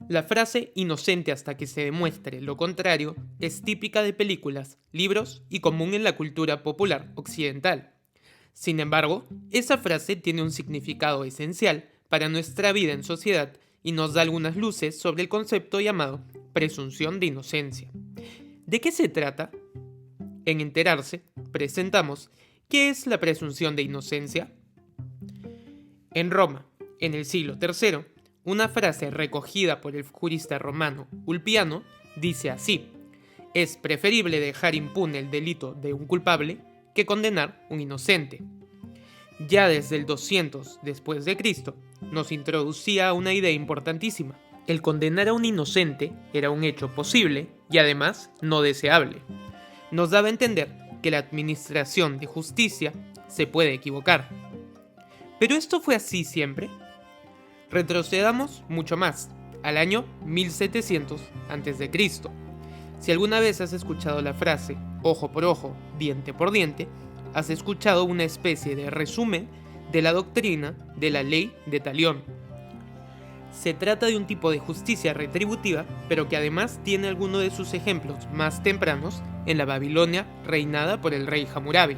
La frase inocente hasta que se demuestre lo contrario es típica de películas, libros y común en la cultura popular occidental. Sin embargo, esa frase tiene un significado esencial para nuestra vida en sociedad y nos da algunas luces sobre el concepto llamado presunción de inocencia. ¿De qué se trata? En Enterarse, presentamos ¿qué es la presunción de inocencia? En Roma, en el siglo III, una frase recogida por el jurista romano Ulpiano dice así: es preferible dejar impune el delito de un culpable que condenar un inocente. Ya desde el 200 después de Cristo nos introducía una idea importantísima. El condenar a un inocente era un hecho posible y además no deseable. Nos daba a entender que la administración de justicia se puede equivocar. ¿Pero esto fue así siempre? Retrocedamos mucho más, al año 1700 a.C. Si alguna vez has escuchado la frase ojo por ojo, diente por diente, has escuchado una especie de resumen de la doctrina de la ley de Talión. Se trata de un tipo de justicia retributiva, pero que además tiene algunos de sus ejemplos más tempranos en la Babilonia reinada por el rey Hammurabi,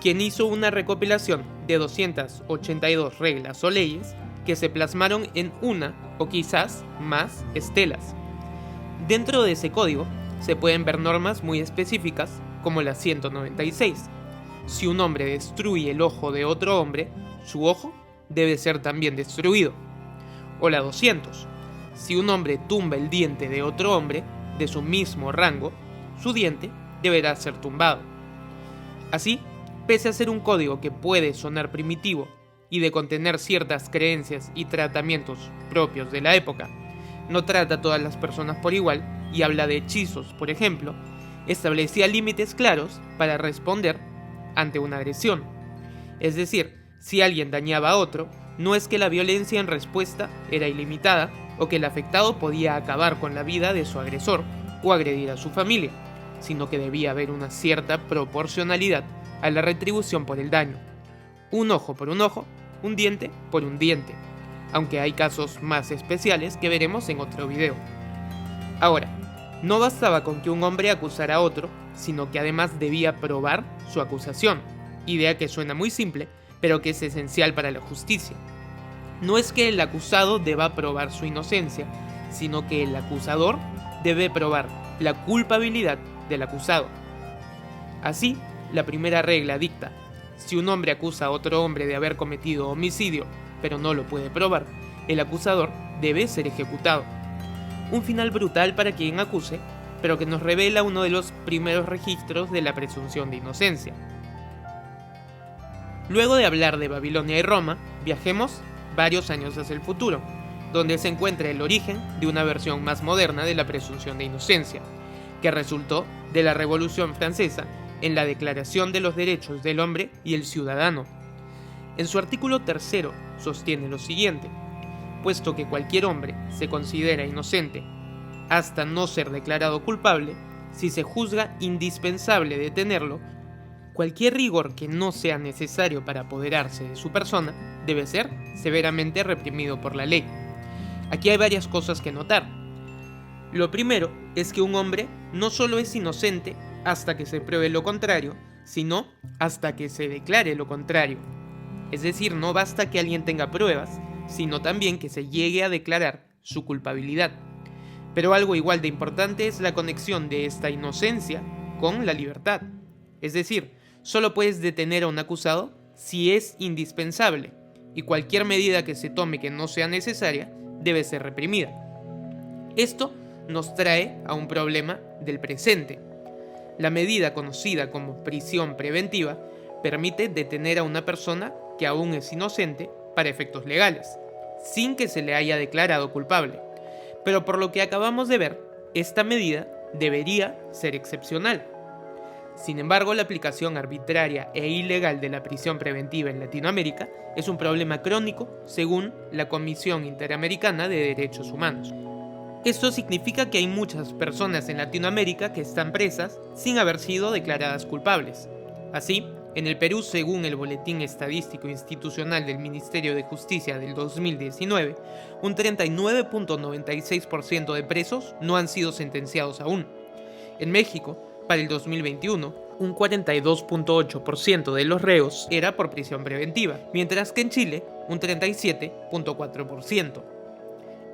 quien hizo una recopilación de 282 reglas o leyes que se plasmaron en una o quizás más estelas. Dentro de ese código se pueden ver normas muy específicas como la 196. Si un hombre destruye el ojo de otro hombre, su ojo debe ser también destruido. O la 200. Si un hombre tumba el diente de otro hombre de su mismo rango, su diente deberá ser tumbado. Así, pese a ser un código que puede sonar primitivo y de contener ciertas creencias y tratamientos propios de la época, no trata a todas las personas por igual y habla de hechizos, por ejemplo, establecía límites claros para responder ante una agresión. Es decir, si alguien dañaba a otro, no es que la violencia en respuesta era ilimitada o que el afectado podía acabar con la vida de su agresor o agredir a su familia, sino que debía haber una cierta proporcionalidad a la retribución por el daño. Un ojo por un ojo, un diente por un diente, aunque hay casos más especiales que veremos en otro video. Ahora, no bastaba con que un hombre acusara a otro, sino que además debía probar su acusación, idea que suena muy simple, pero que es esencial para la justicia. No es que el acusado deba probar su inocencia, sino que el acusador debe probar la culpabilidad del acusado. Así, la primera regla dicta: si un hombre acusa a otro hombre de haber cometido homicidio, pero no lo puede probar, el acusador debe ser ejecutado. Un final brutal para quien acuse, pero que nos revela uno de los primeros registros de la presunción de inocencia. Luego de hablar de Babilonia y Roma, viajemos varios años hacia el futuro, donde se encuentra el origen de una versión más moderna de la presunción de inocencia, que resultó de la Revolución Francesa en la Declaración de los Derechos del Hombre y el Ciudadano. En su artículo 3 sostiene lo siguiente: puesto que cualquier hombre se considera inocente hasta no ser declarado culpable, si se juzga indispensable detenerlo, cualquier rigor que no sea necesario para apoderarse de su persona debe ser severamente reprimido por la ley. Aquí hay varias cosas que notar. Lo primero es que un hombre no solo es inocente hasta que se pruebe lo contrario, sino hasta que se declare lo contrario. Es decir, no basta que alguien tenga pruebas, sino también que se llegue a declarar su culpabilidad. Pero algo igual de importante es la conexión de esta inocencia con la libertad. Es decir, solo puedes detener a un acusado si es indispensable, y cualquier medida que se tome que no sea necesaria debe ser reprimida. Esto nos trae a un problema del presente. La medida conocida como prisión preventiva permite detener a una persona que aún es inocente para efectos legales, sin que se le haya declarado culpable. Pero por lo que acabamos de ver, esta medida debería ser excepcional. Sin embargo, la aplicación arbitraria e ilegal de la prisión preventiva en Latinoamérica es un problema crónico según la Comisión Interamericana de Derechos Humanos. Esto significa que hay muchas personas en Latinoamérica que están presas sin haber sido declaradas culpables. Así, En el Perú, según el Boletín Estadístico Institucional del Ministerio de Justicia del 2019, un 39.96% de presos no han sido sentenciados aún. En México, para el 2021, un 42.8% de los reos era por prisión preventiva, mientras que en Chile, un 37.4%.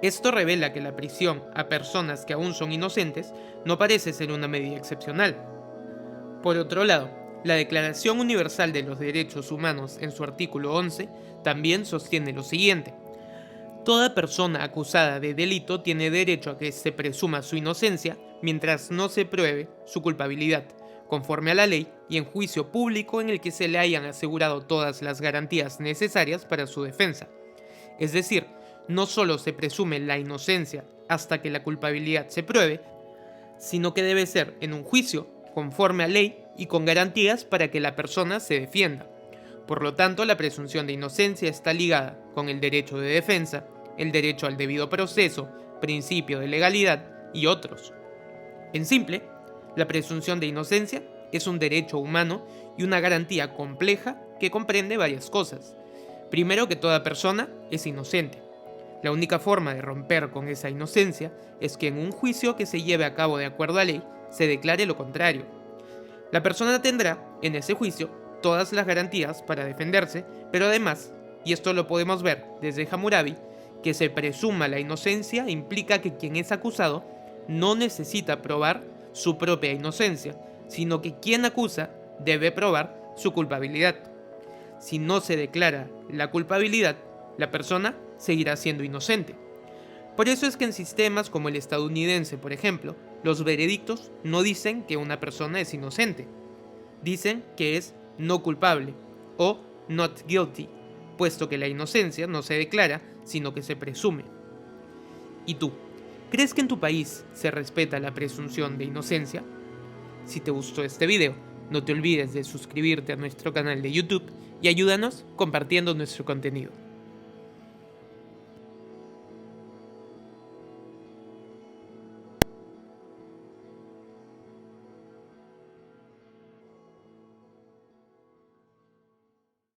Esto revela que la prisión a personas que aún son inocentes no parece ser una medida excepcional. Por otro lado, la Declaración Universal de los Derechos Humanos en su artículo 11 también sostiene lo siguiente. Toda persona acusada de delito tiene derecho a que se presuma su inocencia mientras no se pruebe su culpabilidad, conforme a la ley y en juicio público en el que se le hayan asegurado todas las garantías necesarias para su defensa. Es decir, no solo se presume la inocencia hasta que la culpabilidad se pruebe, sino que debe ser en un juicio conforme a ley y con garantías para que la persona se defienda. Por lo tanto, la presunción de inocencia está ligada con el derecho de defensa, el derecho al debido proceso, principio de legalidad y otros. En simple, la presunción de inocencia es un derecho humano y una garantía compleja que comprende varias cosas. Primero, que toda persona es inocente. La única forma de romper con esa inocencia es que en un juicio que se lleve a cabo de acuerdo a ley se declare lo contrario. La persona tendrá, en ese juicio, todas las garantías para defenderse, pero además, y esto lo podemos ver desde Hammurabi, que se presuma la inocencia implica que quien es acusado no necesita probar su propia inocencia, sino que quien acusa debe probar su culpabilidad. Si no se declara la culpabilidad, la persona seguirá siendo inocente. Por eso es que en sistemas como el estadounidense, por ejemplo, los veredictos no dicen que una persona es inocente. Dicen que es no culpable o not guilty, puesto que la inocencia no se declara, sino que se presume. ¿Y tú? ¿Crees que en tu país se respeta la presunción de inocencia? Si te gustó este video, no te olvides de suscribirte a nuestro canal de YouTube y ayúdanos compartiendo nuestro contenido.